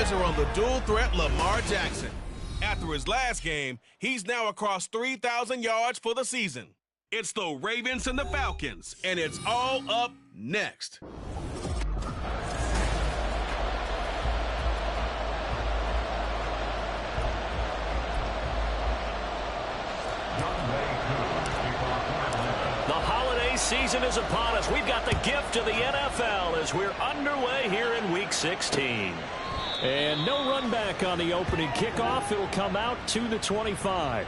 eyes are on the dual threat Lamar Jackson. After his last game, he's now across 3,000 yards for the season. It's the Ravens and the Falcons, and it's all up next. The holiday season is upon us. We've got the gift of the NFL as we're underway here in Week 16. And no run back on the opening kickoff. It'll come out to the 25.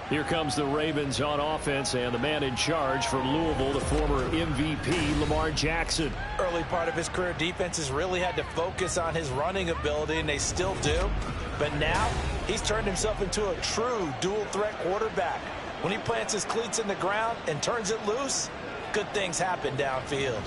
Here comes the Ravens on offense, and the man in charge from Louisville, the former MVP, Lamar Jackson. Early part of his career, defenses really had to focus on his running ability, and they still do. But now, he's turned himself into a true dual-threat quarterback. When he plants his cleats in the ground and turns it loose, good things happen downfield.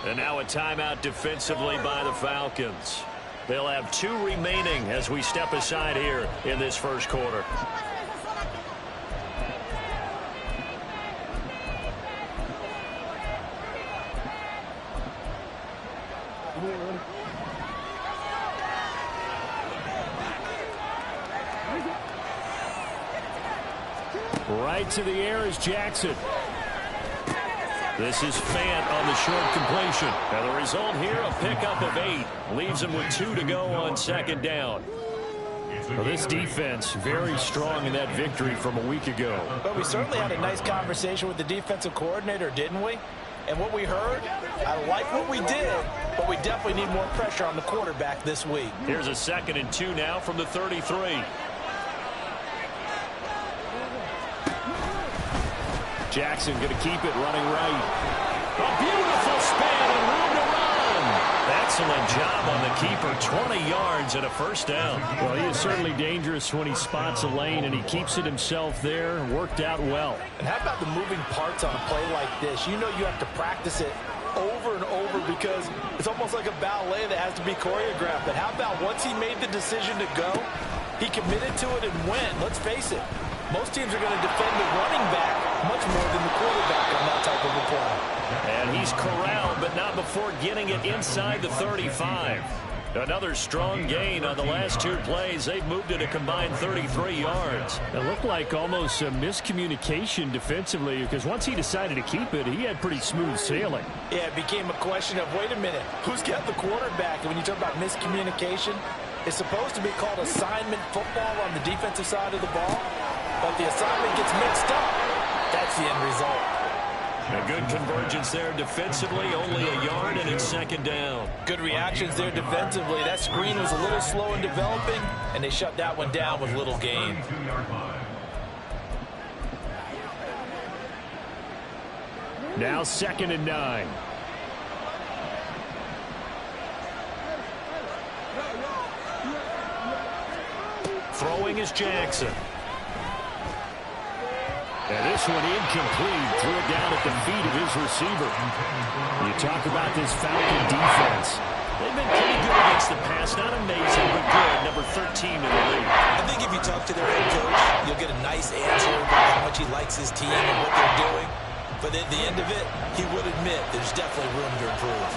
And now a timeout defensively by the Falcons. They'll have 2 remaining as we step aside here in this first quarter. Right to the air is Jackson. This is Fant on the short completion. And the result here, a pickup of 8. Leaves him with 2 to go on second down. Well, this defense very strong in that victory from a week ago. But we certainly had a nice conversation with the defensive coordinator, didn't we? And what we heard, I like what we did, but we definitely need more pressure on the quarterback this week. Here's a 2nd and 2 now from the 33. Jackson going to keep it running right. A beautiful spin and room to run. Excellent job on the keeper. 20 yards and a first down. Well, he is certainly dangerous when he spots a lane, and he keeps it himself there. Worked out well. And how about the moving parts on a play like this? You know you have to practice it over and over because it's almost like a ballet that has to be choreographed. But how about once he made the decision to go, he committed to it and went. Let's face it. Most teams are going to defend the running back much more than the quarterback on that type of a play. And he's corralled, but not before getting it inside the 35. Another strong gain on the last 2 plays. They've moved it a combined 33 yards. It looked like almost a miscommunication defensively because once he decided to keep it, he had pretty smooth sailing. Yeah, it became a question of, wait a minute, who's got the quarterback? And when you talk about miscommunication, it's supposed to be called assignment football on the defensive side of the ball. But the assignment gets mixed up. That's the end result. A good convergence there defensively, only a yard, and it's 2nd down. Good reactions there defensively. That screen was a little slow in developing, and they shut that one down with little gain. Now 2nd and 9. Throwing is Jackson. And this one incomplete. Threw it down at the feet of his receiver. You talk about this Falcon defense. They've been pretty good against the pass. Not amazing, but good. Number 13 in the league. I think if you talk to their head coach, you'll get a nice answer about how much he likes his team and what they're doing. But at the end of it, he would admit there's definitely room to improve.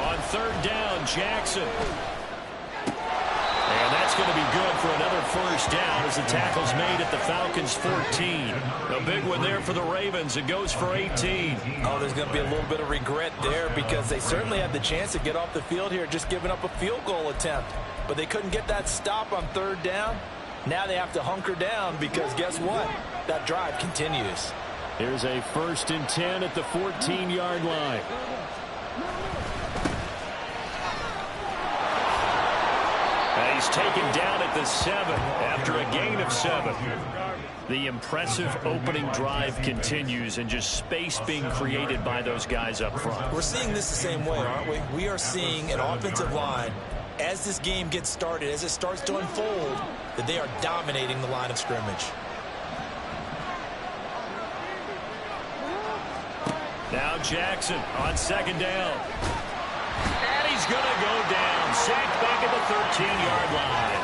On 3rd down, Jackson. And that's going to be good for another first down as the tackle's made at the Falcons' 14. A big one there for the Ravens. It goes for 18. Oh, there's going to be a little bit of regret there because they certainly had the chance to get off the field here, just giving up a field goal attempt. But they couldn't get that stop on 3rd down. Now they have to hunker down because guess what? That drive continues. Here's a 1st and 10 at the 14-yard line. He's taken down at the 7 after a gain of 7. The impressive opening drive continues and just space being created by those guys up front. We're seeing this the same way, aren't we? We are seeing an offensive line, as this game gets started, as it starts to unfold, that they are dominating the line of scrimmage. Now Jackson on 2nd down. And he's going to go down. Sacked back at the 13-yard line.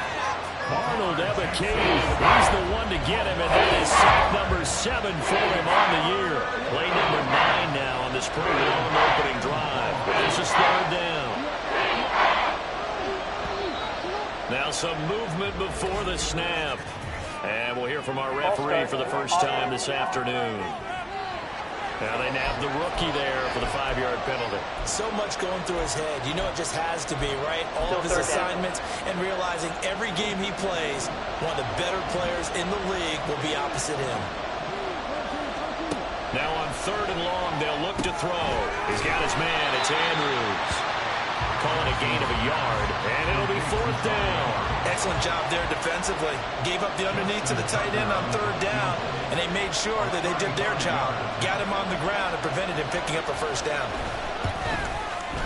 Arnold Ebiketie, he's the one to get him, and that is sack number 7 for him on the year. Play number 9 now on this pretty long opening drive. But this is 3rd down. Now some movement before the snap. And we'll hear from our referee for the first time this afternoon. Now they nab the rookie there for the 5-yard penalty. So much going through his head. You know it just has to be, right? All of his assignments and realizing every game he plays, one of the better players in the league will be opposite him. Now on 3rd and long, they'll look to throw. He's got his man. It's Andrews. Calling a gain of a yard, and it'll be 4th down. Excellent job there defensively. Gave up the underneath to the tight end on 3rd down, and they made sure that they did their job. Got him on the ground and prevented him picking up a 1st down.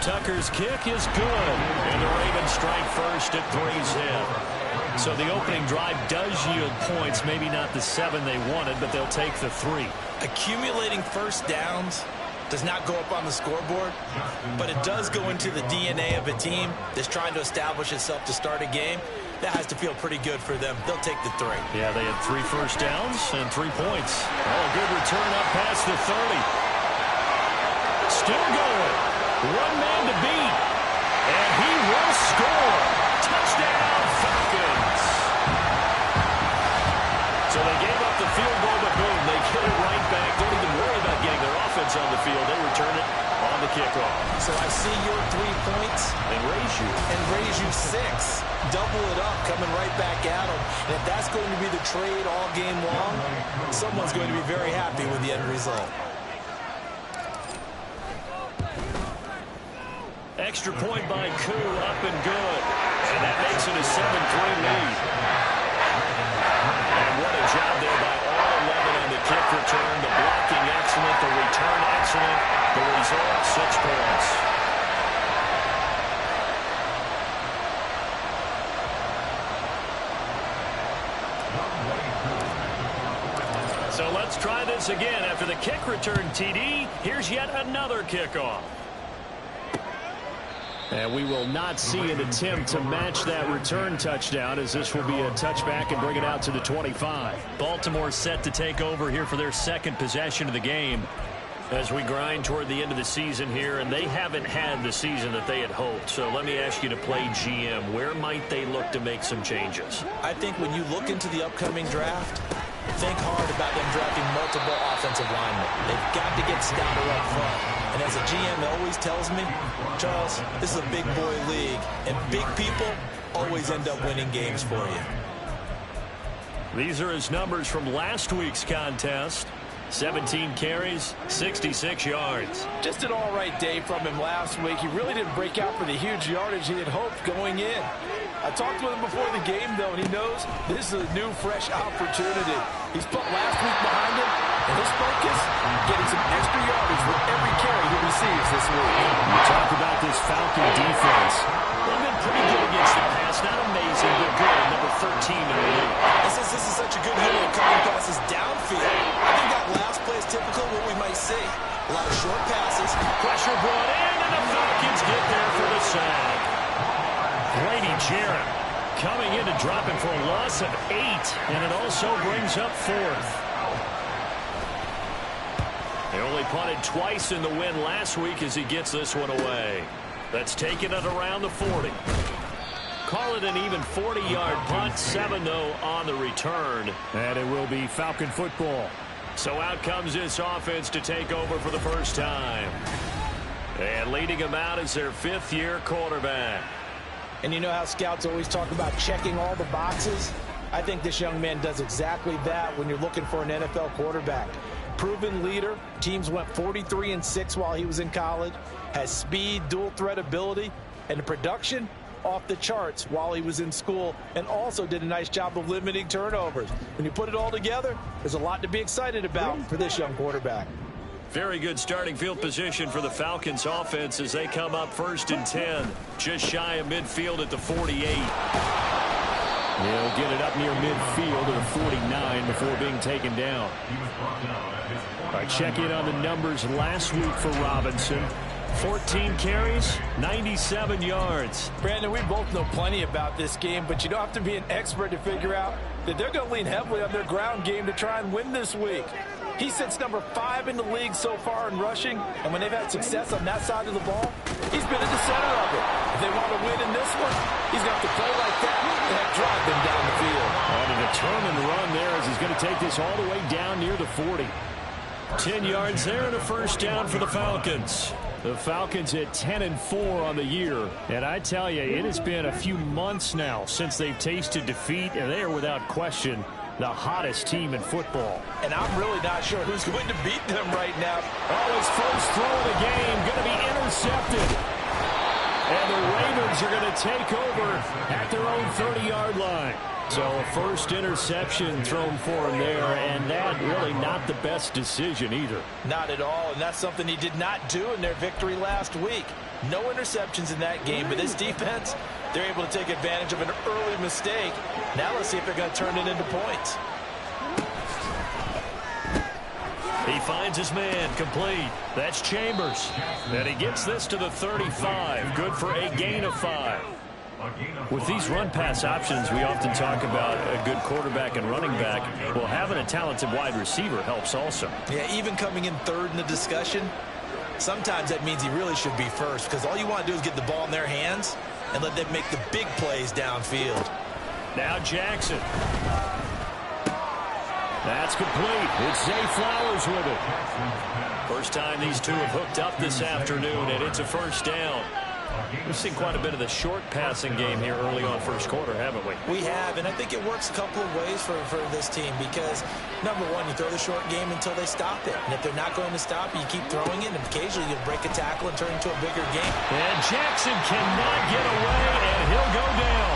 Tucker's kick is good, and the Ravens strike first at 3's head. So the opening drive does yield points, maybe not the 7 they wanted, but they'll take the 3. Accumulating 1st downs does not go up on the scoreboard, but it does go into the DNA of a team that's trying to establish itself to start a game. That has to feel pretty good for them. They'll take the 3. Yeah, they had 3 first downs and 3 points. Oh, a good return up past the 30. Still going. One man to beat. And he will score. Touchdown, Falcons. So they gave up the field goal, but boom, they get it right back. Don't even worry about getting their offense on the field. They return it on the kickoff. So I see your 3 points. And raise you 6. Double it up, coming right back at them. And if that's going to be the trade all game long, someone's going to be very happy with the end result. Extra point by Koo, up and good. And that makes it a 7-3 lead. And what a job there by all 11 on the kick return. The blocking excellent, the return excellent. The result, 6 points. So let's try this again. After the kick return TD, here's yet another kickoff. And we will not see an attempt to match that return touchdown, as this will be a touchback and bring it out to the 25. Baltimore set to take over here for their 2nd possession of the game as we grind toward the end of the season here, and they haven't had the season that they had hoped. So let me ask you to play GM. Where might they look to make some changes? I think when you look into the upcoming draft, think hard about them drafting multiple offensive linemen. They've got to get stouter up front. And as a GM always tells me, Charles, this is a big boy league, and big people always end up winning games for you. These are his numbers from last week's contest. 17 carries, 66 yards. Just an all-right day from him last week. He really didn't break out for the huge yardage he had hoped going in. I talked with him before the game, though, and he knows this is a new, fresh opportunity. He's put last week behind him, and his focus, getting some extra yardage with every carry he receives this week. You talk about this Falcon defense. They've been pretty good against the pass. Not amazing, but good. Number 13 in the league. This is such a good unit of cutting passes downfield. I think that last play is typical of what we might see. A lot of short passes. Pressure brought in, and the Falcons get there for the sack. Grady Jarrett coming in to drop it for a loss of 8, and it also brings up 4th. They only punted twice in the win last week as he gets this one away. That's taken it around the 40. Call it an even 40-yard punt, 7 though on the return. And it will be Falcon football. So out comes this offense to take over for the first time. And leading them out is their 5th-year quarterback. And you know how scouts always talk about checking all the boxes? I think this young man does exactly that when you're looking for an NFL quarterback. Proven leader. Teams went 43-6 while he was in college. Has speed, dual threat ability, and the production off the charts while he was in school, and also did a nice job of limiting turnovers. When you put it all together, there's a lot to be excited about for this young quarterback. Very good starting field position for the Falcons offense as they come up 1st and 10. Just shy of midfield at the 48. They'll get it up near midfield to the 49 before being taken down. All right, check in on the numbers last week for Robinson. 14 carries, 97 yards. Brandon, we both know plenty about this game, but you don't have to be an expert to figure out that they're going to lean heavily on their ground game to try and win this week. He sits number 5 in the league so far in rushing, and when they've had success on that side of the ball, he's been at the center of it. If they want to win in this one, he's going to have to play like that and drive them down the field. On a determined run there as he's going to take this all the way down near the 40. 10 yards there and a first down for the Falcons. The Falcons at 10-4 on the year. And I tell you, it has been a few months now since they've tasted defeat, and they are without question the hottest team in football. And I'm really not sure who's going to beat them right now. Oh, his first throw of the game going to be intercepted. And the Ravens are going to take over at their own 30-yard line. So a first interception thrown for him there, and that really not the best decision either. Not at all, and that's something he did not do in their victory last week. No interceptions in that game, but this defense, they're able to take advantage of an early mistake. Now let's see if they're going to turn it into points. He finds his man, complete. That's Chambers. And he gets this to the 35. Good for a gain of 5. With these run-pass options, we often talk about a good quarterback and running back. Well, having a talented wide receiver helps also. Yeah, even coming in third in the discussion, sometimes that means he really should be first, because all you want to do is get the ball in their hands and let them make the big plays downfield. Now Jackson. That's complete. It's Zay Flowers with it. First time these two have hooked up this afternoon, and it's a first down. We've seen quite a bit of the short passing game here early on first quarter, haven't we? We have, and I think it works a couple of ways for this team because, number one, you throw the short game until they stop it. And if they're not going to stop it, you keep throwing it, and occasionally you'll break a tackle and turn into a bigger game. And Jackson cannot get away, and he'll go down.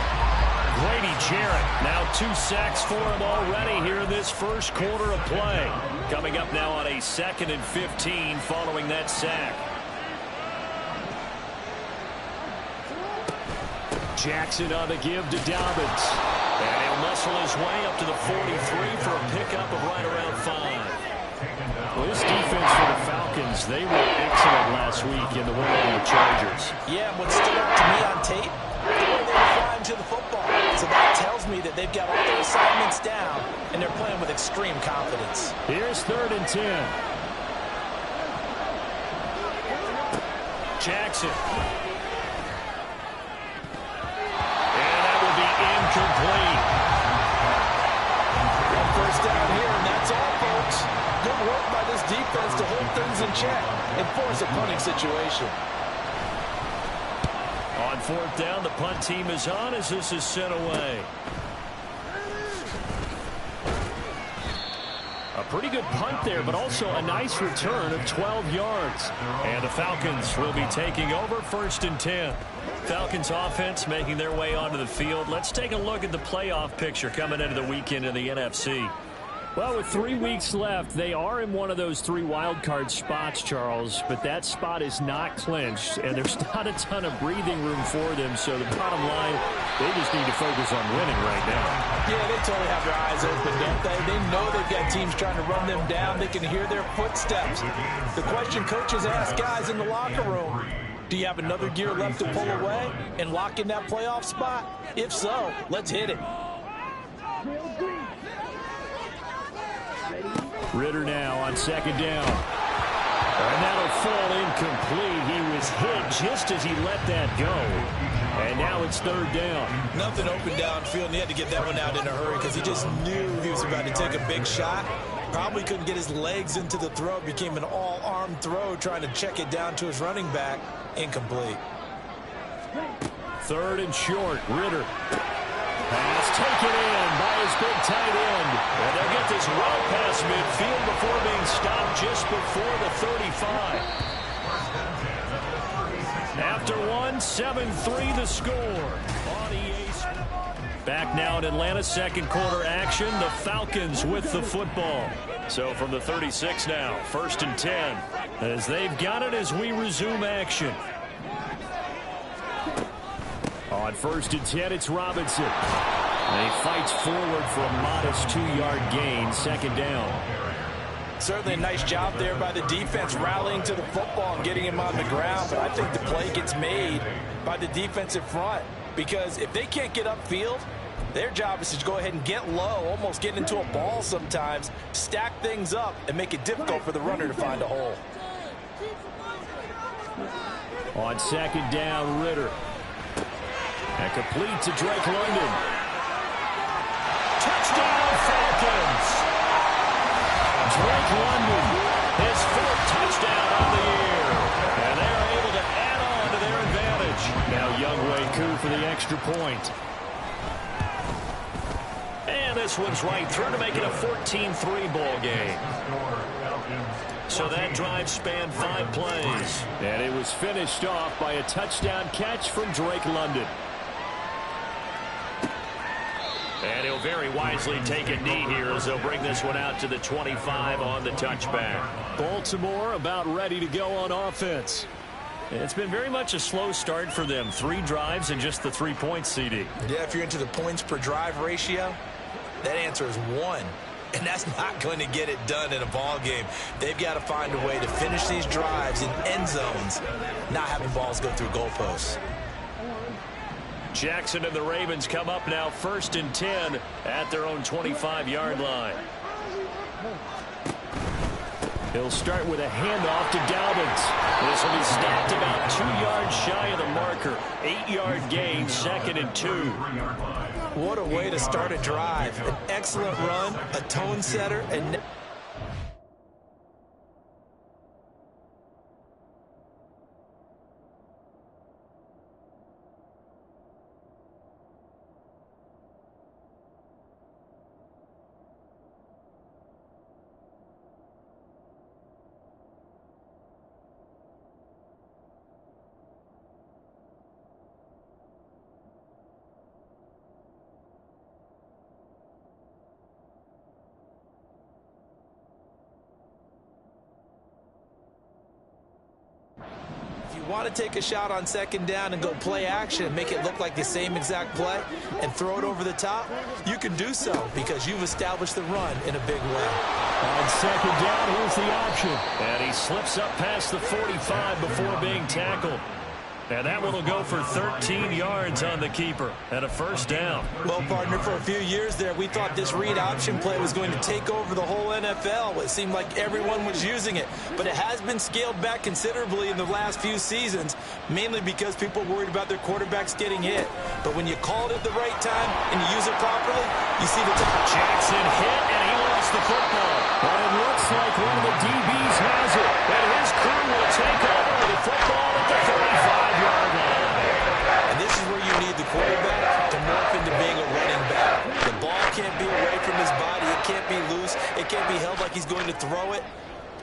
Grady Jarrett, now 2 sacks for him already here in this first quarter of play. Coming up now on a 2nd and 15 following that sack. Jackson on the give to Dobbins. And he'll muscle his way up to the 43 for a pickup of right around 5. Well, this defense for the Falcons, they were excellent last week in the win over the Chargers. Yeah, what stood out to me on tape, the way they were flying to the football. So that tells me that they've got all their assignments down, and they're playing with extreme confidence. Here's 3rd and 10. Jackson. Incomplete. One first down here, and that's all, folks. Good work by this defense to hold things in check and force a punting situation. On 4th down, the punt team is on as this is sent away. A pretty good punt there, but also a nice return of 12 yards. And the Falcons will be taking over 1st and 10. Falcons offense making their way onto the field. Let's take a look at the playoff picture coming into the weekend in the NFC. Well, with 3 weeks left, they are in one of those 3 wild card spots, Charles, but that spot is not clinched, and there's not a ton of breathing room for them, so the bottom line, they just need to focus on winning right now. Yeah, they totally have their eyes open, don't they? They know they've got teams trying to run them down. They can hear their footsteps. The question coaches ask guys in the locker room, do you have another gear left to pull away and lock in that playoff spot? If so, let's hit it. Ritter now on 2nd down. And that'll fall incomplete. He was hit just as he let that go. And now it's 3rd down. Nothing open downfield, and he had to get that one out in a hurry because he just knew he was about to take a big shot. Probably couldn't get his legs into the throw. Became an all-arm throw trying to check it down to his running back. Incomplete. 3rd and short. Ritter. Pass taken in by his big tight end. And they'll get this well past midfield before being stopped just before the 35. After 7-3 the score. On EA. Back now in Atlanta, 2nd quarter action. The Falcons with the football. So from the 36 now, 1st and 10. As they've got it as we resume action. On 1st and 10, it's Robinson. And he fights forward for a modest 2-yard gain, 2nd down. Certainly a nice job there by the defense rallying to the football and getting him on the ground. But I think the play gets made by the defensive front, because if they can't get upfield, their job is to go ahead and get low, almost get into a ball sometimes, stack things up, and make it difficult for the runner to find a hole. On second down, Ritter. And complete to Drake London. Touchdown, Falcons! Drake London, his fourth touchdown on the year. And they're able to add on to their advantage. Now Younghoe Koo for the extra point. And this one's right through to make it a 14-3 ball game. So that drive spanned 5 plays. And it was finished off by a touchdown catch from Drake London. And he'll very wisely take a knee here as they'll bring this one out to the 25 on the touchback. Baltimore about ready to go on offense. It's been very much a slow start for them. 3 drives and just the 3 points, CD. Yeah, if you're into the points per drive ratio, that answer is 1. And that's not going to get it done in a ball game. They've got to find a way to finish these drives in end zones, not having balls go through goalposts. Jackson and the Ravens come up now 1st and 10 at their own 25-yard line. He'll start with a handoff to Dobbins. This will be stopped about 2 yards shy of the marker. 8-yard gain, 2nd and 2. What a way to start a drive. An excellent run, a tone setter, and want to take a shot on 2nd down and go play action and make it look like the same exact play and throw it over the top, you can do so because you've established the run in a big way. On 2nd down, here's the option. And he slips up past the 45 before being tackled. And that one will go for 13 yards on the keeper and a 1st down. Well, partner, for a few years there, we thought this read option play was going to take over the whole NFL. It seemed like everyone was using it. But it has been scaled back considerably in the last few seasons, mainly because people worried about their quarterbacks getting hit. But when you call it at the right time and you use it properly, you see the top. Jackson hit, and he lost the football. But it looks like one of the DBs has it. And his crew will take over the football at the 35-yard line. And this is where you need the quarterback to morph into being a running back. The ball can't be away from his body. It can't be loose. It can't be held like he's going to throw it.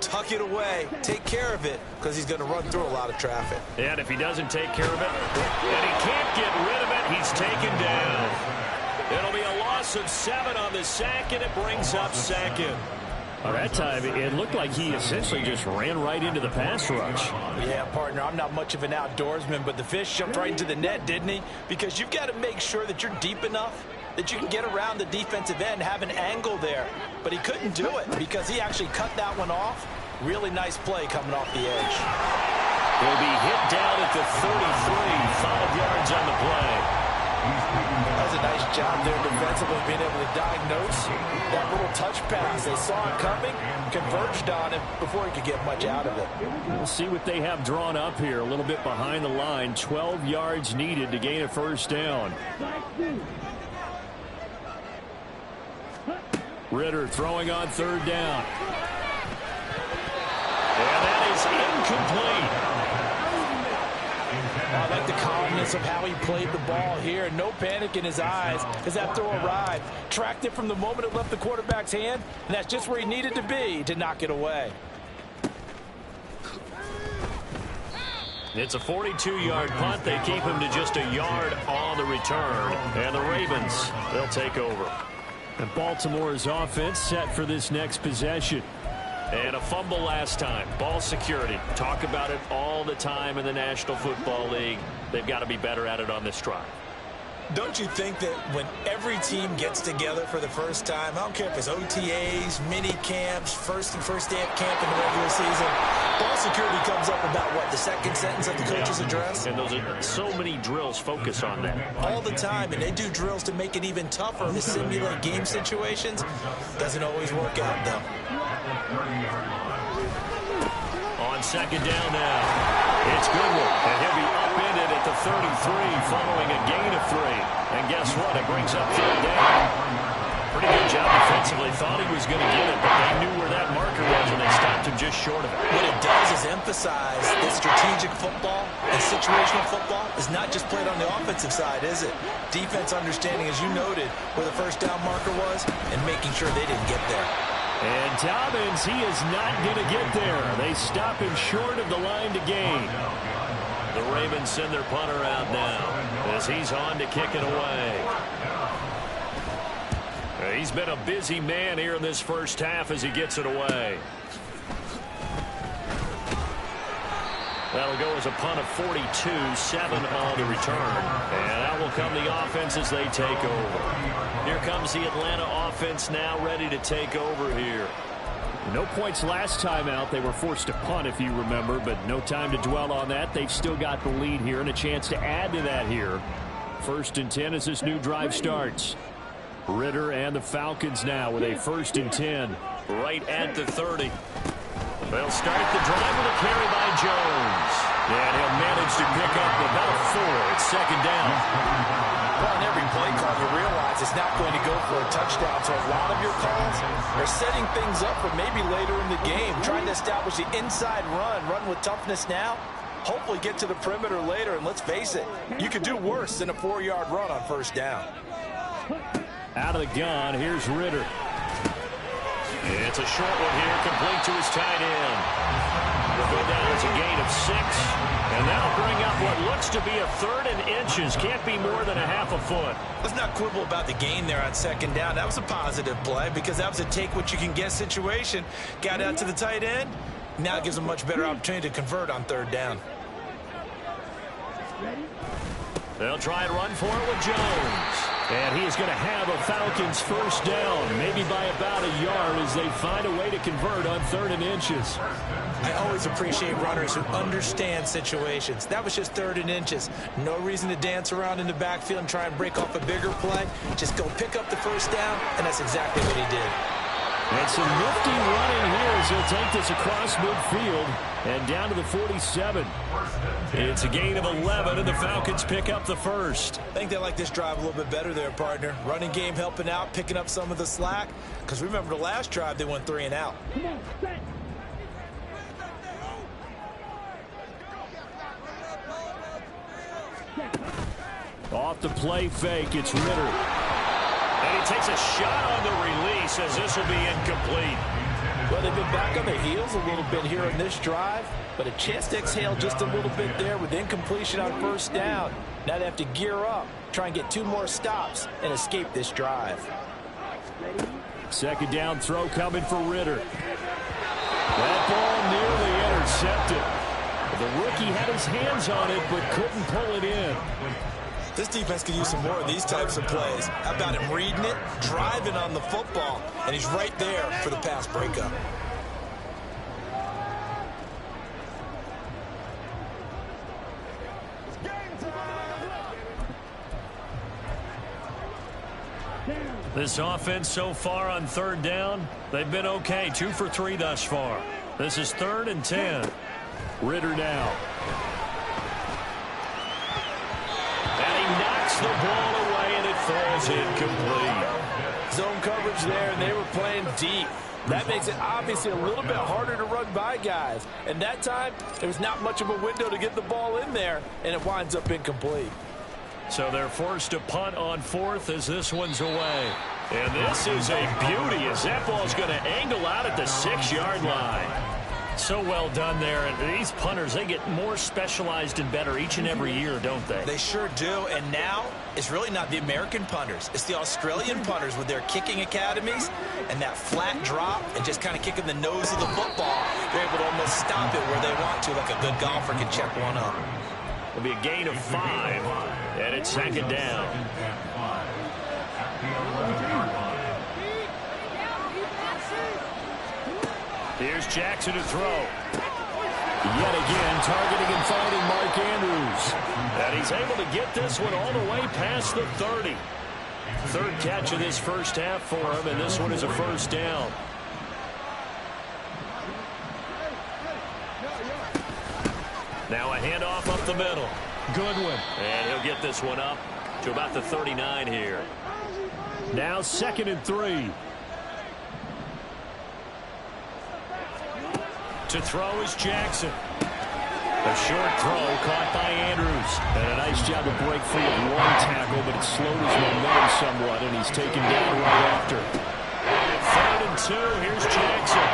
Tuck it away. Take care of it because he's going to run through a lot of traffic. And if he doesn't take care of it, and he can't get rid of it, he's taken down. It'll be a loss of 7 on the sack, and it brings up 2nd. Well, that time, it looked like he essentially just ran right into the pass rush. Yeah, partner, I'm not much of an outdoorsman, but the fish jumped right into the net, didn't he? Because you've got to make sure that you're deep enough that you can get around the defensive end, have an angle there. But he couldn't do it because he actually cut that one off. Really nice play coming off the edge. He'll be hit down at the 33, 5 yards on the play. That was a nice job there defensively, being able to diagnose that little touch pass. They saw it coming, converged on him before he could get much out of it. We'll see what they have drawn up here. A little bit behind the line. 12 yards needed to gain a 1st down. Ritter throwing on 3rd down. And that is incomplete. I like the calmness of how he played the ball here. No panic in his eyes as that throw arrived. Tracked it from the moment it left the quarterback's hand, and that's just where he needed to be to knock it away. It's a 42-yard punt. They keep him to just a yard on the return. And the Ravens, they'll take over. And Baltimore's offense set for this next possession. And a fumble last time. Ball security. Talk about it all the time in the National Football League. They've got to be better at it on this drive. Don't you think that when every team gets together for the first time, I don't care if it's OTAs, mini camps, first day of camp in the regular season, ball security comes up about, what, the second sentence of the coach's address? And those are so many drills focus on that. All the time, and they do drills to make it even tougher to simulate game situations. Doesn't always work out, though. On second down now. It's Goodwin, and he'll be upended at the 33 following a gain of 3. And guess what? It brings up third down. Pretty good job defensively. Thought he was going to get it, but they knew where that marker was, and they stopped him just short of it. What it does is emphasize that strategic football and situational football is not just played on the offensive side, is it? Defense understanding, as you noted, where the first down marker was and making sure they didn't get there. And Dobbins, he is not going to get there. They stop him short of the line to gain. The Ravens send their punter out now as he's on to kick it away. He's been a busy man here in this first half as he gets it away. That'll go as a punt of 42, 7 on the return. And out will come the offense as they take over. Here comes the Atlanta offense now ready to take over here. No points last time out. They were forced to punt, if you remember, but no time to dwell on that. They've still got the lead here and a chance to add to that here. 1st and 10 as this new drive starts. Ritter and the Falcons now with a 1st and 10. Right at the 30. They'll start the drive with a carry by Jones. And he'll manage to pick up about 4. It's second down. Well, in every play call, you realize it's not going to go for a touchdown. So a lot of your calls are setting things up for maybe later in the game, trying to establish the inside run with toughness now, hopefully get to the perimeter later. And let's face it, you could do worse than a 4-yard run on first down. Out of the gun, here's Ritter. It's a short one here, complete to his tight end. Will go down as a gain of 6, and that'll bring up what looks to be a 3rd and inches. Can't be more than a half a foot. Let's not quibble about the gain there on second down. That was a positive play because that was a take-what-you-can-get situation. Got out to the tight end. Now it gives them a much better opportunity to convert on third down. They'll try and run for it with Jones. And he is going to have a Falcons first down, maybe by about a yard as they find a way to convert on 3rd and inches. I always appreciate runners who understand situations. That was just 3rd and inches. No reason to dance around in the backfield and try and break off a bigger play. Just go pick up the first down, and that's exactly what he did. And some nifty running here as he'll take this across midfield and down to the 47. It's a gain of 11, and the Falcons pick up the first. I think they like this drive a little bit better there, partner. Running game helping out, picking up some of the slack. Because remember the last drive, they went 3 and out. Off the play fake, it's Ritter. And he takes a shot on the release as this will be incomplete. Well, they've been back on their heels a little bit here in this drive, but a chance to exhale just a little bit there with incompletion on first down. Now they have to gear up, try and get 2 more stops, and escape this drive. Second down throw coming for Ritter. That ball nearly intercepted. The rookie had his hands on it, but couldn't pull it in. This defense could use some more of these types of plays. How about him reading it, driving on the football, and he's right there for the pass breakup. This offense so far on 3rd down, they've been okay. 2 for 3 thus far. This is 3rd and 10. Ritter now. And he knocks the ball away, and it falls incomplete. Zone coverage there, and they were playing deep. That makes it obviously a little bit harder to run by guys. And that time, there was not much of a window to get the ball in there, and it winds up incomplete. So they're forced to punt on 4th as this one's away. And this is a beauty as that ball's going to angle out at the 6-yard line. So well done there. And these punters, they get more specialized and better each and every year, don't they? They sure do. And now it's really not the American punters. It's the Australian punters with their kicking academies and that flat drop and just kind of kicking the nose of the football. They're able to almost stop it where they want to, like a good golfer can check one up. It'll be a gain of 5. And it's second down. Here's Jackson to throw. Yet again, targeting and finding Mark Andrews. And he's able to get this one all the way past the 30. Third catch of this first half for him, and this one is a first down. Now a handoff up the middle. Goodwin. And he'll get this one up to about the 39 here. Now 2nd and 3. To throw is Jackson. A short throw caught by Andrews. And a nice job to break free of one tackle, but it slowed his momentum somewhat, and he's taken down right after. 3rd and 2. Here's Jackson.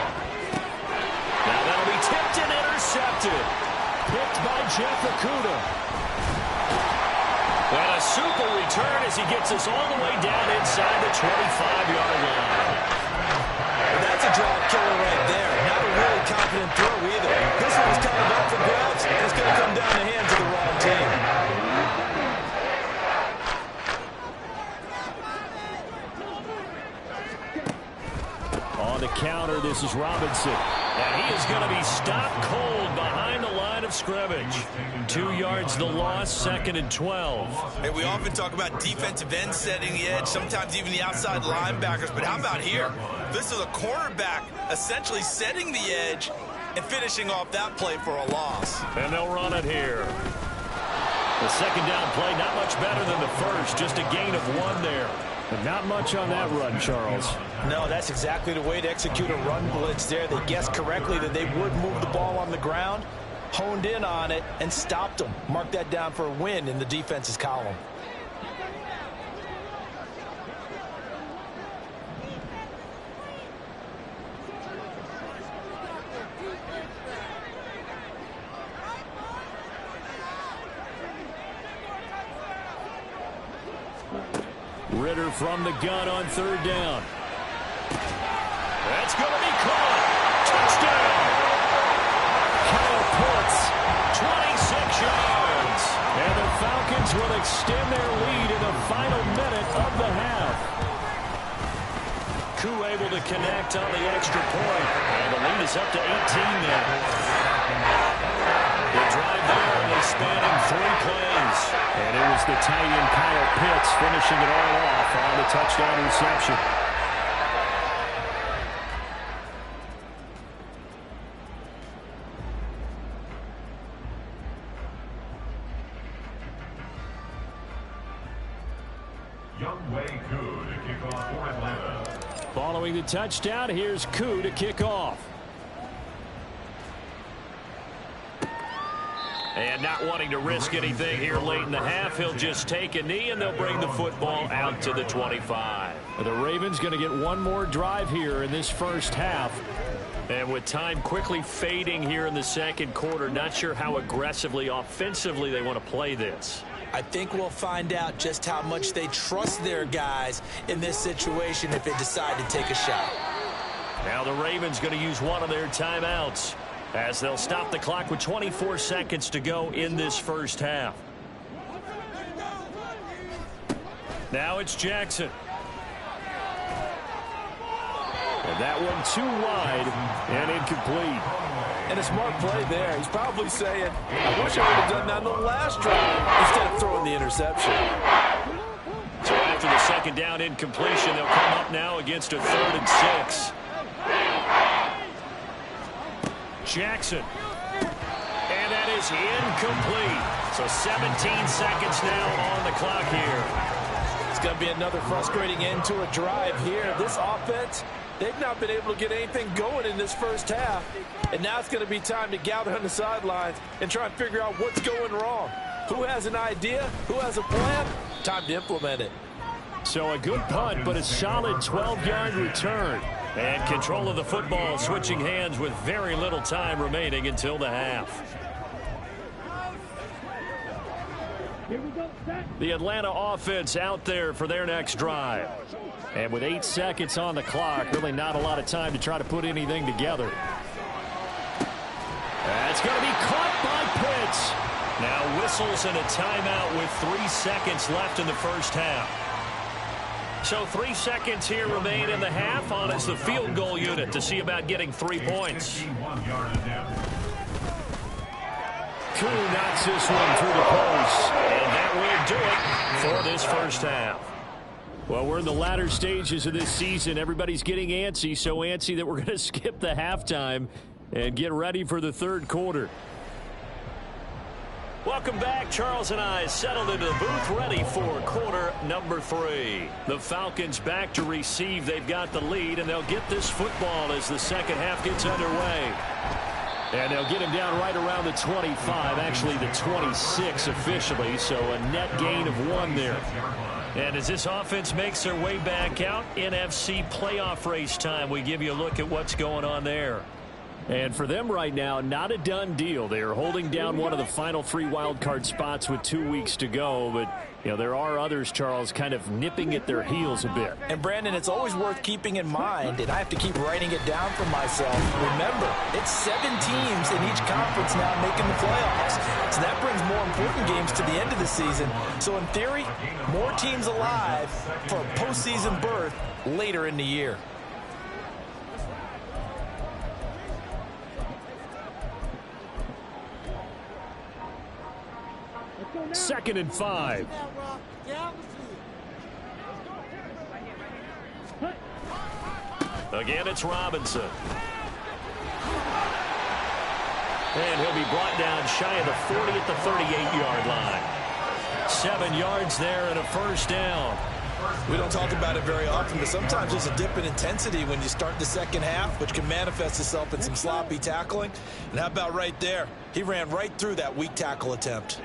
Now that'll be tipped and intercepted. Picked by Jeff Okudah. And a super return as he gets us all the way down inside the 25-yard line. That's a drop killer right there. Not a really confident throw either. This one's kind of up for grabs. It's going to come down the hands of the wrong team. On the counter, this is Robinson. And he is going to be stopped cold behind the line of scrimmage. 2 yards the loss, 2nd and 12. Hey, we often talk about defensive end setting the edge, sometimes even the outside linebackers. But how about here? This is a cornerback essentially setting the edge and finishing off that play for a loss. And they'll run it here. The second down play, not much better than the first. Just a gain of 1 there. But not much on that run, Charles. No, that's exactly the way to execute a run blitz there. They guessed correctly that they would move the ball on the ground, honed in on it, and stopped them. Mark that down for a win in the defense's column. Ritter from the gun on 3rd down. That's going to be caught. Touchdown. Kyle Pitts, 26 yards. And the Falcons will extend their lead in the final minute of the half. Koo able to connect on the extra point. And the lead is up to 18 now. The drive there, and they're spanning 3 plays. And it was the tight end Kyle Pitts finishing it all off on the touchdown reception. Following the touchdown, here's Koo to kick off. And not wanting to risk anything here late in the half, he'll just take a knee, and they'll bring the football out to the 25. The Ravens going to get one more drive here in this first half. And with time quickly fading here in the second quarter, not sure how aggressively, offensively they want to play this. I think we'll find out just how much they trust their guys in this situation if they decide to take a shot. Now the Ravens going to use one of their timeouts, as they'll stop the clock with 24 seconds to go in this first half. Now it's Jackson. And that one too wide and incomplete. And a smart play there. He's probably saying, I wish I would have done that in the last drive instead of throwing the interception. So after the second down incompletion, they'll come up now against a 3rd and 6. Jackson. And that is incomplete. So 17 seconds now on the clock here. It's going to be another frustrating end to a drive here. This offense, they've not been able to get anything going in this first half. And now it's going to be time to gather on the sidelines and try and figure out what's going wrong. Who has an idea? Who has a plan? Time to implement it. So a good punt, but a solid 12-yard return. And control of the football switching hands with very little time remaining until the half. The Atlanta offense out there for their next drive. And with 8 seconds on the clock, really not a lot of time to try to put anything together. That's going to be caught by Pitts. Now whistles and a timeout with 3 seconds left in the first half. So 3 seconds here remain in the half. On is the field goal unit to see about getting 3 points. Koo knocks this one through the post. And that will do it for this first half. Well, we're in the latter stages of this season. Everybody's getting antsy, so antsy that we're going to skip the halftime and get ready for the third quarter. Welcome back. Charles and I settled into the booth ready for quarter number 3. The Falcons back to receive. They've got the lead, and they'll get this football as the second half gets underway. And they'll get him down right around the 25, actually the 26 officially, so a net gain of 1 there. And as this offense makes their way back out, NFC playoff race time, we give you a look at what's going on there. And for them right now, not a done deal. They are holding down one of the final 3 wild card spots with 2 weeks to go. But, you know, there are others, Charles, kind of nipping at their heels a bit. And, Brandon, it's always worth keeping in mind, and I have to keep writing it down for myself. Remember, it's 7 teams in each conference now making the playoffs. So that brings more important games to the end of the season. So, in theory, more teams alive for a postseason berth later in the year. Second and 5. Again, it's Robinson. And he'll be brought down shy of the 40 at the 38-yard line. 7 yards there and a first down. We don't talk about it very often, but sometimes there's a dip in intensity when you start the second half, which can manifest itself in some sloppy tackling. And how about right there? He ran right through that weak tackle attempt.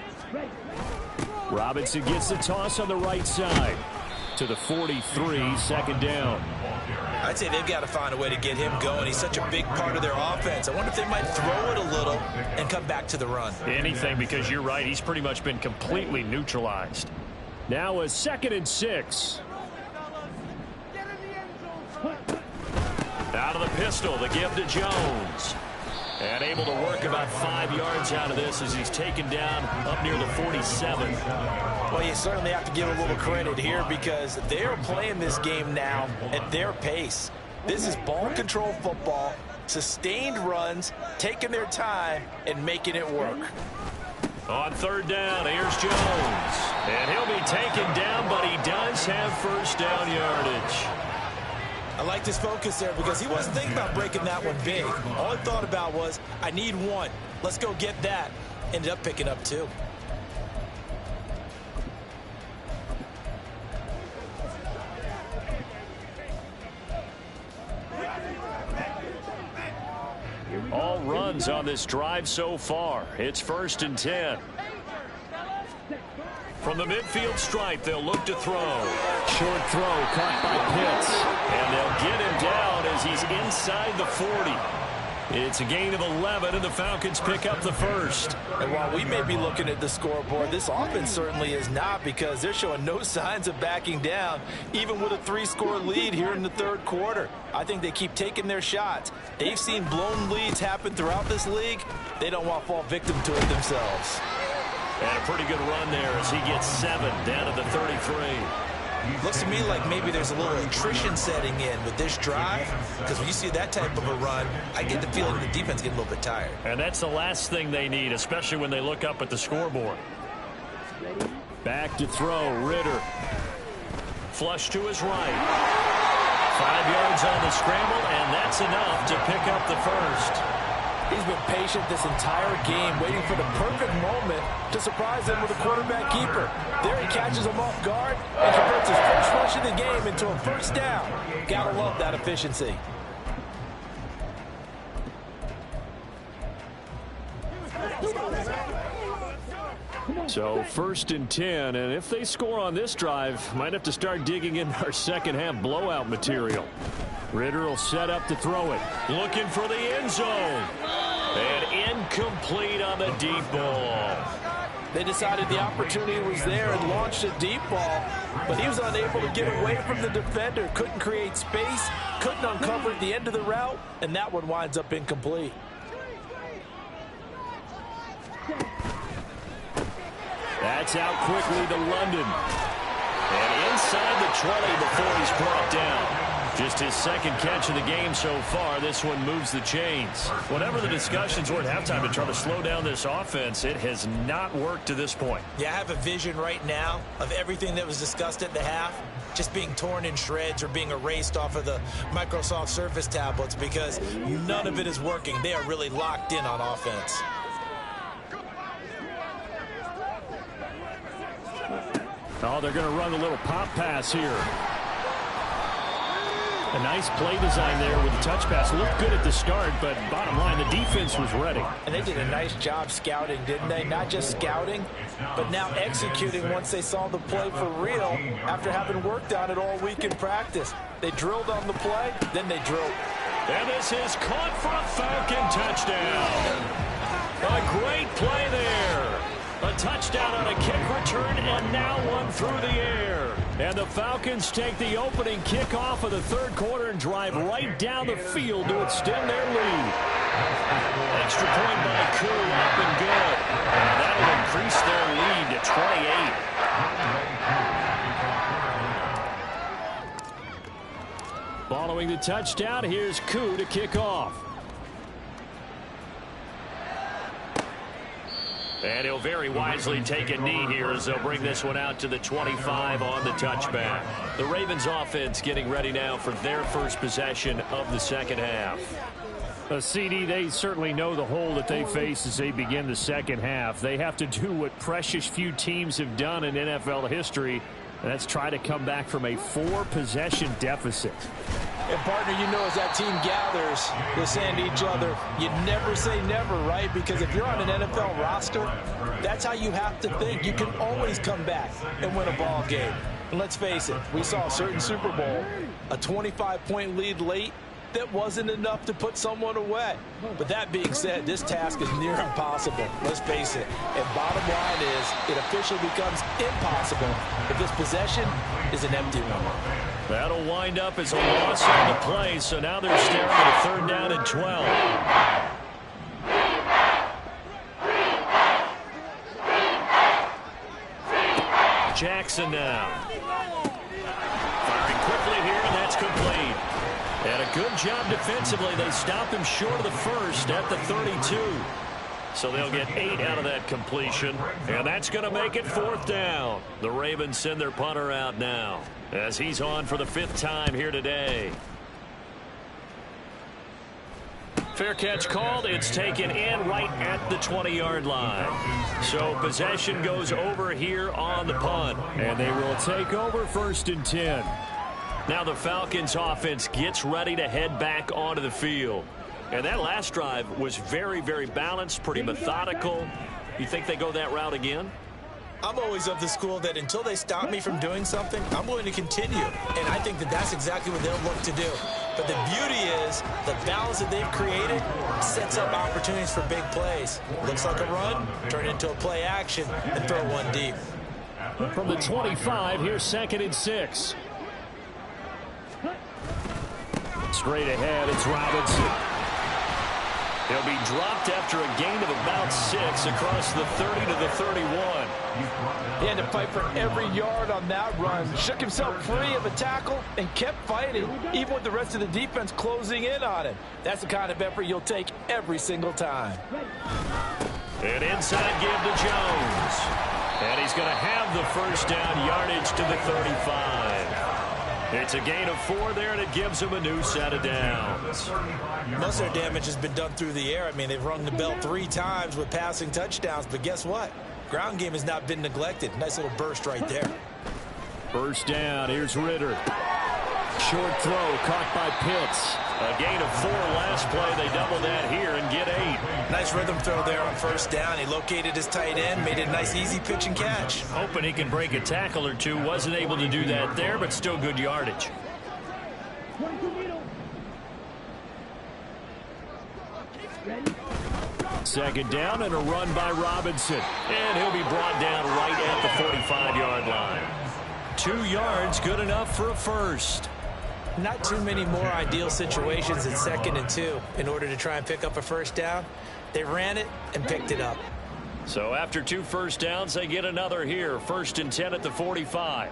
Robinson gets the toss on the right side to the 43, second down. I'd say they've got to find a way to get him going. He's such a big part of their offense. I wonder if they might throw it a little and come back to the run. Anything, because you're right. He's pretty much been completely neutralized. Now a 2nd and 6. Out of the pistol, the give to Jones. And able to work about 5 yards out of this as he's taken down up near the 47. Well, you certainly have to give a little credit here because they are playing this game now at their pace. This is ball control football, sustained runs, taking their time, and making it work. On third down, here's Jones. And he'll be taken down, but he does have first down yardage. I liked his focus there because he wasn't thinking about breaking that one big. All he thought about was, I need 1. Let's go get that. Ended up picking up 2. All runs on this drive so far. It's 1st and 10. From the midfield stripe, they'll look to throw. Short throw caught by Pitts. And they'll get him down as he's inside the 40. It's a gain of 11, and the Falcons pick up the first. And while we may be looking at the scoreboard, this offense certainly is not because they're showing no signs of backing down, even with a 3-score lead here in the third quarter. I think they keep taking their shots. They've seen blown leads happen throughout this league. They don't want to fall victim to it themselves. And a pretty good run there as he gets 7 down to the 33. Looks to me like maybe there's a little attrition setting in with this drive, because when you see that type of a run, I get the feeling the defense getting a little bit tired. And that's the last thing they need, especially when they look up at the scoreboard. Back to throw, Ritter. Flush to his right. 5 yards on the scramble, and that's enough to pick up the first. He's been patient this entire game, waiting for the perfect moment to surprise them with a quarterback keeper. There he catches him off guard and converts his first rush of the game into a first down. Gotta love that efficiency. So 1st and 10, and if they score on this drive, might have to start digging in our second half blowout material. Ritter will set up to throw it. Looking for the end zone. And incomplete on the deep ball. They decided the opportunity was there and launched a deep ball, but he was unable to get away from the defender. Couldn't create space, couldn't uncover the end of the route, and that one winds up incomplete. That's out quickly to London. And inside the 20 before he's brought down. Just his second catch of the game so far. This one moves the chains. Whatever the discussions were at halftime to try to slow down this offense, it has not worked to this point. Yeah, I have a vision right now of everything that was discussed at the half just being torn in shreds or being erased off of the Microsoft Surface tablets because none of it is working. They are really locked in on offense. Oh, they're going to run a little pop pass here. A nice play design there with the touch pass. Looked good at the start, but bottom line, the defense was ready. And they did a nice job scouting, didn't they? Not just scouting, but now executing once they saw the play for real after having worked on it all week in practice. They drilled on the play, then they drilled. And this is caught for a Falcon touchdown. A great play there. A touchdown on a kick return, and now one through the air. And the Falcons take the opening kickoff of the third quarter and drive right down the field to extend their lead. Extra point by Koo, up and good. And that'll increase their lead to 28. Following the touchdown, here's Koo to kick off. And he'll very wisely take a knee here as they'll bring this one out to the 25 on the touchback. The Ravens offense getting ready now for their first possession of the second half. CD, they certainly know the hole that they face as they begin the second half. They have to do what precious few teams have done in NFL history, and that's try to come back from a 4-possession deficit. And, partner, you know, as that team gathers, they're saying to each other, you never say never, right? Because if you're on an NFL roster, that's how you have to think. You can always come back and win a ball game. And let's face it, we saw a certain Super Bowl, a 25-point lead late, that wasn't enough to put someone away. But that being said, this task is near impossible. Let's face it. And bottom line is, it officially becomes impossible if this possession is an empty one. That'll wind up as a loss on the play, so now they're staring at a third down and 12. Jackson now. Firing quickly here, and that's complete. And a good job defensively. They stop him short of the first at the 32. So they'll get 8 out of that completion, and that's going to make it fourth down. The Ravens send their punter out now as he's on for the 5th time here today. Fair catch called. It's taken in right at the 20-yard line. So possession goes over here on the punt, and they will take over 1st and 10. Now the Falcons offense gets ready to head back onto the field. And that last drive was very, very balanced, pretty methodical. You think they go that route again? I'm always of the school that until they stop me from doing something, I'm going to continue. And I think that that's exactly what they'll look to do. But the beauty is the balance that they've created sets up opportunities for big plays. Looks like a run, turn into a play action, and throw one deep. From the 25, here's 2nd and 6. Straight ahead, it's Robinson. He'll be dropped after a gain of about 6 across the 30 to the 31. He had to fight for every yard on that run. Shook himself free of a tackle and kept fighting, even with the rest of the defense closing in on him. That's the kind of effort you'll take every single time. An inside give to Jones. And he's going to have the first down, yardage to the 35. It's a gain of 4 there, and it gives him a new set of downs. Most of their damage has been done through the air. I mean, they've rung the bell 3 times with passing touchdowns, but guess what? Ground game has not been neglected. Nice little burst right there. First down, here's Ritter. Short throw caught by Pitts. A gain of 4 last play. They double that here and get 8. Nice rhythm throw there on first down. He located his tight end, made it a nice easy pitch and catch. Hoping he can break a tackle or two. Wasn't able to do that there, but still good yardage. Second down and a run by Robinson. And he'll be brought down right at the 45-yard line. 2 yards, good enough for a first. Not too many more ideal situations in 2nd and 2 in order to try and pick up a first down. They ran it and picked it up. So after 2 first downs, they get another here. 1st and 10 at the 45.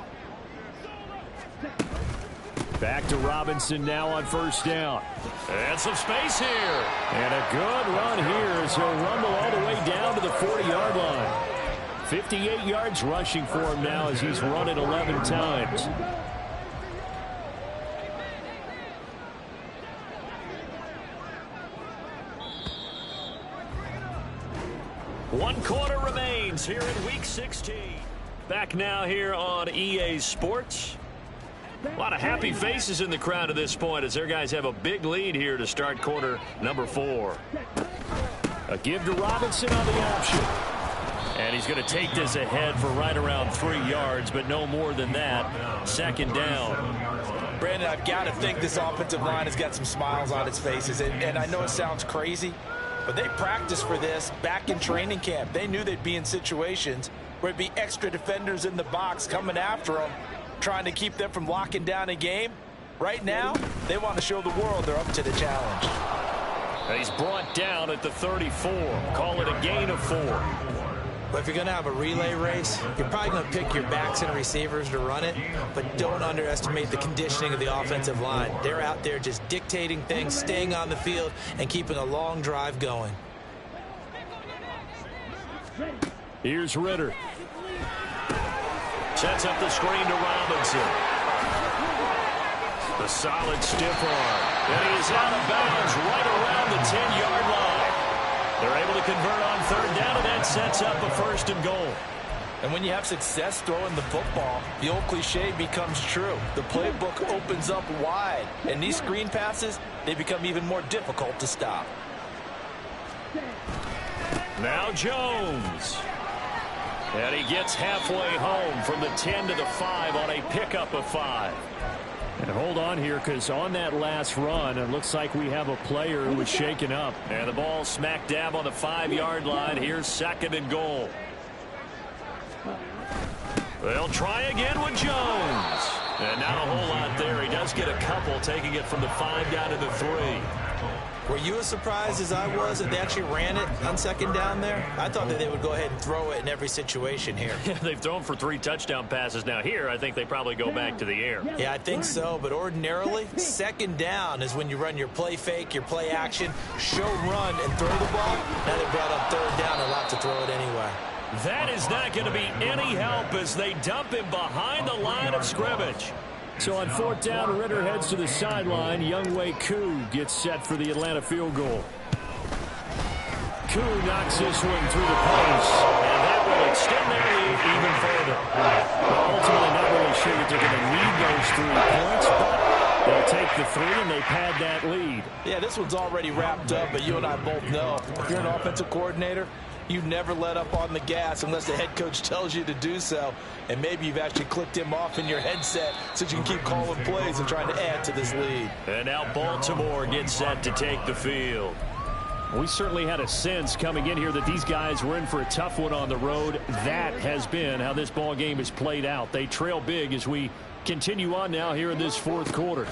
Back to Robinson now on 1st down. And some space here. And a good run here as he'll rumble all the way down to the 40-yard line. 58 yards rushing for him now as he's run it 11 times. One quarter remains here in Week 16. Back now here on EA Sports. A lot of happy faces in the crowd at this point as their guys have a big lead here to start quarter number 4. A give to Robinson on the option. And he's going to take this ahead for right around 3 yards, but no more than that. 2nd down. Brandon, I've got to think this offensive line has got some smiles on its faces. And I know it sounds crazy, but they practiced for this back in training camp. They knew they'd be in situations where it'd be extra defenders in the box coming after them, trying to keep them from locking down a game. Right now, they want to show the world they're up to the challenge. He's brought down at the 34. Call it a gain of 4. But if you're going to have a relay race, you're probably going to pick your backs and receivers to run it, but don't underestimate the conditioning of the offensive line. They're out there just dictating things, staying on the field, and keeping a long drive going. Here's Ritter. Sets up the screen to Robinson. The solid stiff arm. And he is out of bounds right around the 10-yard line. They're able to convert on 3rd down, and that sets up a 1st and goal. And when you have success throwing the football, the old cliche becomes true. The playbook opens up wide, and these screen passes, they become even more difficult to stop. Now Jones. And he gets halfway home from the 10 to the 5 on a pickup of 5. And hold on here, because on that last run, it looks like we have a player who was shaken up. And the ball smack dab on the 5-yard line. Here's 2nd and goal. They'll try again with Jones. And not a whole lot there. He does get a couple, taking it from the 5 down to the 3. Were you as surprised as I was that they actually ran it on 2nd down there? I thought that they would go ahead and throw it in every situation here. They've thrown for 3 touchdown passes. Now here, I think they probably go back to the air. Yeah, I think so. But ordinarily, 2nd down is when you run your play fake, your play action, show run, and throw the ball. Now they brought up 3rd down. They'll have to throw it anyway. That is not going to be any help as they dump him behind the line of scrimmage. So on 4th down, Ritter heads to the sideline. Younghoe Koo gets set for the Atlanta field goal. Koo knocks this one through the post. And that will extend their lead even further. Well, ultimately, not really sure that they're going to need those 3 points, but they'll take the 3 and they pad that lead. Yeah, this one's already wrapped up, but you and I both know if you're an offensive coordinator, you never let up on the gas unless the head coach tells you to do so. And maybe you've actually clicked him off in your headset so you can keep calling plays and trying to add to this lead. And now Baltimore gets set to take the field. We certainly had a sense coming in here that these guys were in for a tough one on the road. That has been how this ball game has played out. They trail big as we continue on now here in this 4th quarter.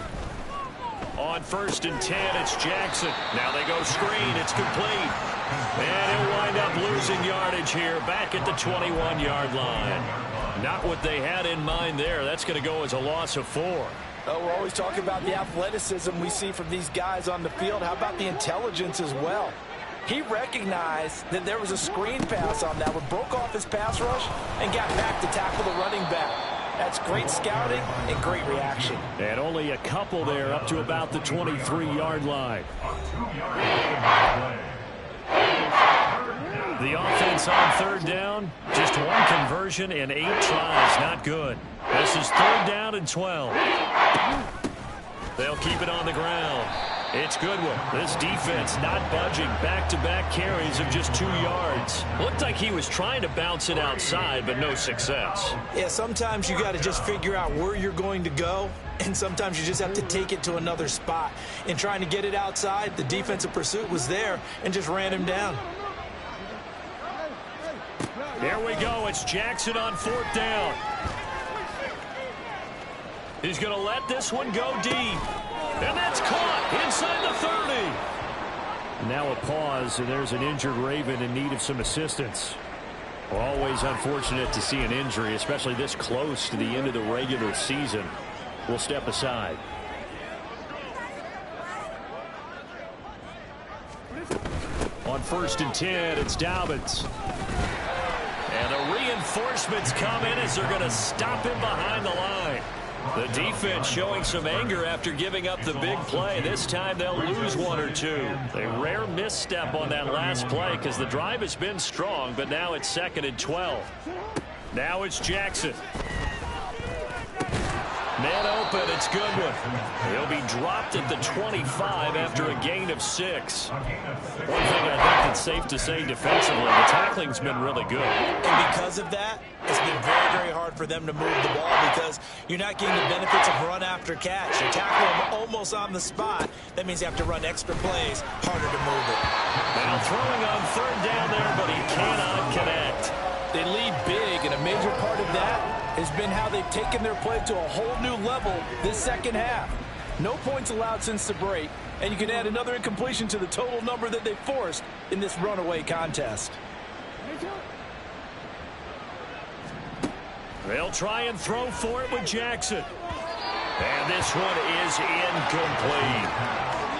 On 1st and 10, it's Jackson. Now they go screen. It's complete. And he'll wind up losing yardage here back at the 21-yard line. Not what they had in mind there. That's going to go as a loss of 4. We're always talking about the athleticism we see from these guys on the field. How about the intelligence as well? He recognized that there was a screen pass on that one, broke off his pass rush, and got back to tackle the running back. That's great scouting and great reaction. And only a couple there up to about the 23-yard line. The offense on 3rd down, just 1 conversion and 8 tries. Not good. This is 3rd down and 12. They'll keep it on the ground. It's Goodwin. This defense not budging. Back-to-back carries of just 2 yards. Looked like he was trying to bounce it outside, but no success. Yeah, sometimes you got to just figure out where you're going to go, and sometimes you just have to take it to another spot. In trying to get it outside, the defensive pursuit was there and just ran him down. Here we go. It's Jackson on 4th down. He's going to let this one go deep. And that's caught inside the 30. Now a pause, and there's an injured Raven in need of some assistance. Well, always unfortunate to see an injury, especially this close to the end of the regular season. We'll step aside. On 1st and 10, it's Dobbins. And the reinforcements come in as they're going to stop him behind the line. The defense showing some anger after giving up the big play. This time they'll lose 1 or 2. A rare misstep on that last play because the drive has been strong, but now it's 2nd and 12. Now it's Jackson. Man open, it's Goodwin. He'll be dropped at the 25 after a gain of 6. One thing I think that's safe to say defensively, the tackling's been really good. And because of that, it's been very, very hard for them to move the ball because you're not getting the benefits of run after catch. You tackle them almost on the spot. That means you have to run extra plays, harder to move it. Now throwing on 3rd down there, but he cannot connect. They lead big, and a major part of that has been how they've taken their play to a whole new level this second half. No points allowed since the break, and you can add another incompletion to the total number that they forced in this runaway contest. They'll try and throw for it with Jackson. And this one is incomplete.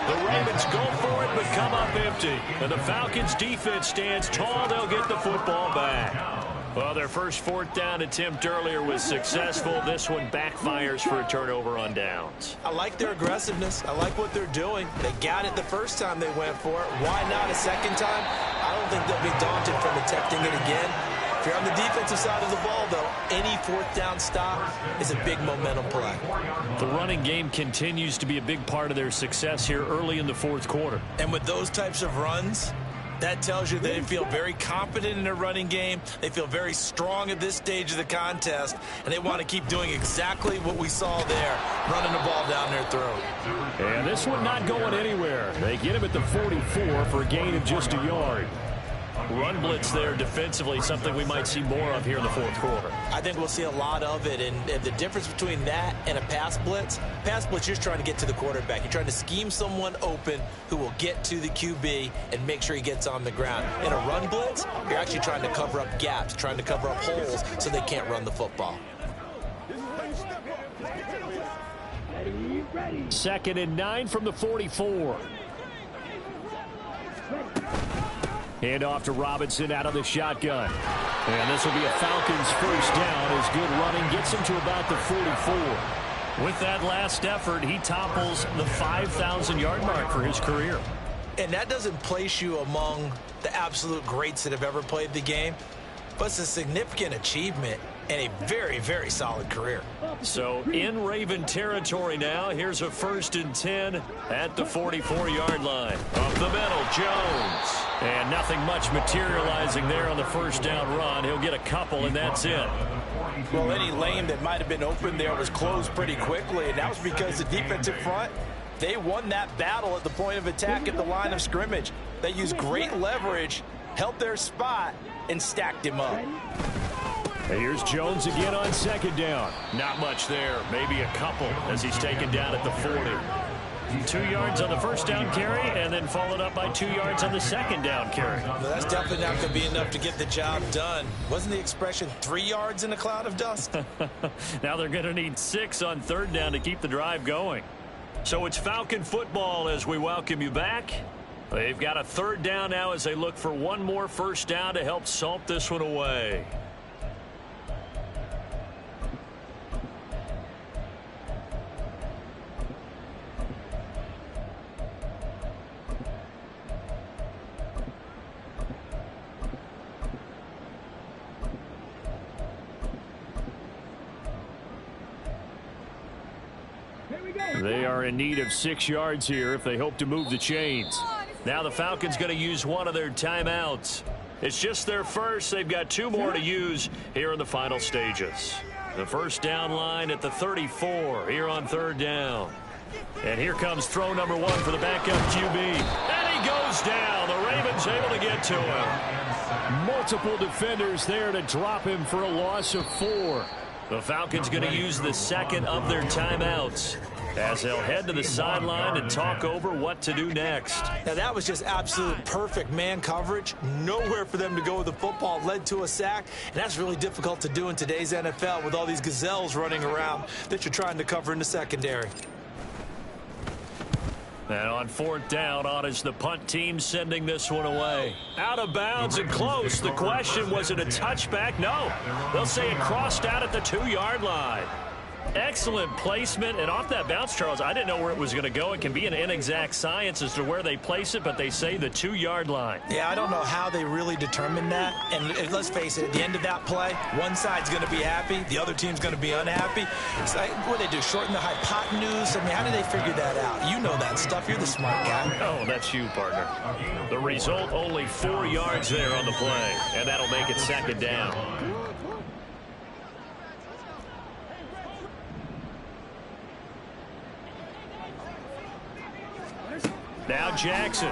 The Ravens go for it but come up empty. And the Falcons defense stands tall. They'll get the football back. Well, their first 4th down attempt earlier was successful. This one backfires for a turnover on downs. I like their aggressiveness. I like what they're doing. They got it the first time they went for it. Why not a second time? I don't think they'll be daunted from attempting it again. If you're on the defensive side of the ball, though, any 4th down stop is a big momentum play. The running game continues to be a big part of their success here early in the 4th quarter. And with those types of runs, that tells you they feel very confident in their running game. They feel very strong at this stage of the contest, and they want to keep doing exactly what we saw there, running the ball down their throat. And this one not going anywhere. They get him at the 44 for a gain of just a yard. Run blitz there defensively, something we might see more of here in the 4th quarter. I think we'll see a lot of it, and the difference between that and a pass blitz, you're just trying to get to the quarterback. You're trying to scheme someone open who will get to the QB and make sure he gets on the ground. In a run blitz, you're actually trying to cover up gaps, trying to cover up holes so they can't run the football. 2nd and 9 from the 44. Hand off to Robinson out of the shotgun. And this will be a Falcons first down as good running gets him to about the 44. With that last effort, he topples the 5,000-yard mark for his career. And that doesn't place you among the absolute greats that have ever played the game, but it's a significant achievement and a very, very solid career. So in Raven territory now, here's a 1st and 10 at the 44-yard line. Up the middle, Jones. And nothing much materializing there on the 1st down run. He'll get a couple, and that's it. Well, any lane that might have been open there was closed pretty quickly, and that was because the defensive front, they won that battle at the point of attack at the line of scrimmage. They used great leverage, held their spot, and stacked him up. And here's Jones again on 2nd down. Not much there, maybe a couple as he's taken down at the 40. 2 yards on the 1st down carry, and then followed up by 2 yards on the 2nd down carry. Well, that's definitely not going to be enough to get the job done. Wasn't the expression 3 yards in a cloud of dust? Now they're going to need 6 on 3rd down to keep the drive going. So it's Falcon football as we welcome you back. They've got a 3rd down now as they look for one more 1st down to help salt this one away. They are in need of 6 yards here if they hope to move the chains. Now the Falcons going to use one of their timeouts. It's just their first. They've got 2 more to use here in the final stages. The 1st down line at the 34 here on 3rd down. And here comes throw number 1 for the backup QB. And he goes down. The Ravens able to get to him. Multiple defenders there to drop him for a loss of 4. The Falcons going to use the 2nd of their timeouts. as they'll head to the sideline and talk over what to do next. Now, that was just absolute perfect man coverage. Nowhere for them to go with the football. Led to a sack, and that's really difficult to do in today's NFL with all these gazelles running around that you're trying to cover in the secondary. And on 4th down, on is the punt team sending this one away. Out of bounds and close. The question, was it a touchback? No. They'll say it crossed out at the 2-yard line. Excellent placement, and off that bounce, Charles, I didn't know where it was going to go. It can be an inexact science as to where they place it, but they say the 2-yard line. Yeah, I don't know how they really determined that. And let's face it, at the end of that play, one side's going to be happy, the other team's going to be unhappy. It's like, what do they do, shorten the hypotenuse? I mean, how do they figure that out? You know that stuff. You're the smart guy. Oh, that's you, partner. The result, only 4 yards there on the play, and that'll make it 2nd down. Now Jackson.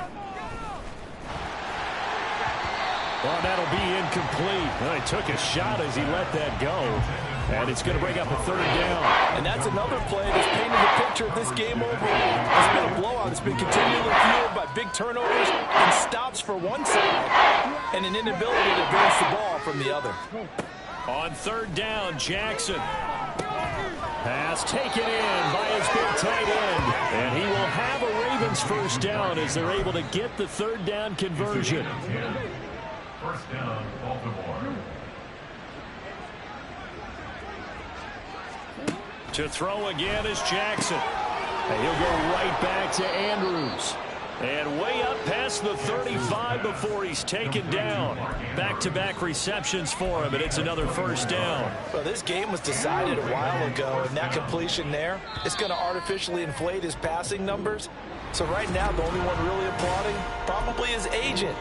Well, that'll be incomplete. Well, he took a shot as he let that go. And it's going to bring up a 3rd down. And that's another play that's painted the picture of this game overall. It's been a blowout. It's been continually fueled by big turnovers and stops for one side and an inability to advance the ball from the other. On 3rd down, Jackson. Pass taken in by his big tight end. And he will have a Ravens 1st down as they're able to get the 3rd down conversion. 1st down, Baltimore. To throw again is Jackson. And he'll go right back to Andrews. And way up past the 35 before he's taken down. Back-to-back receptions for him, and it's another 1st down. Well, this game was decided a while ago, and that completion there, it's going to artificially inflate his passing numbers. So right now, the only one really applauding probably his agent.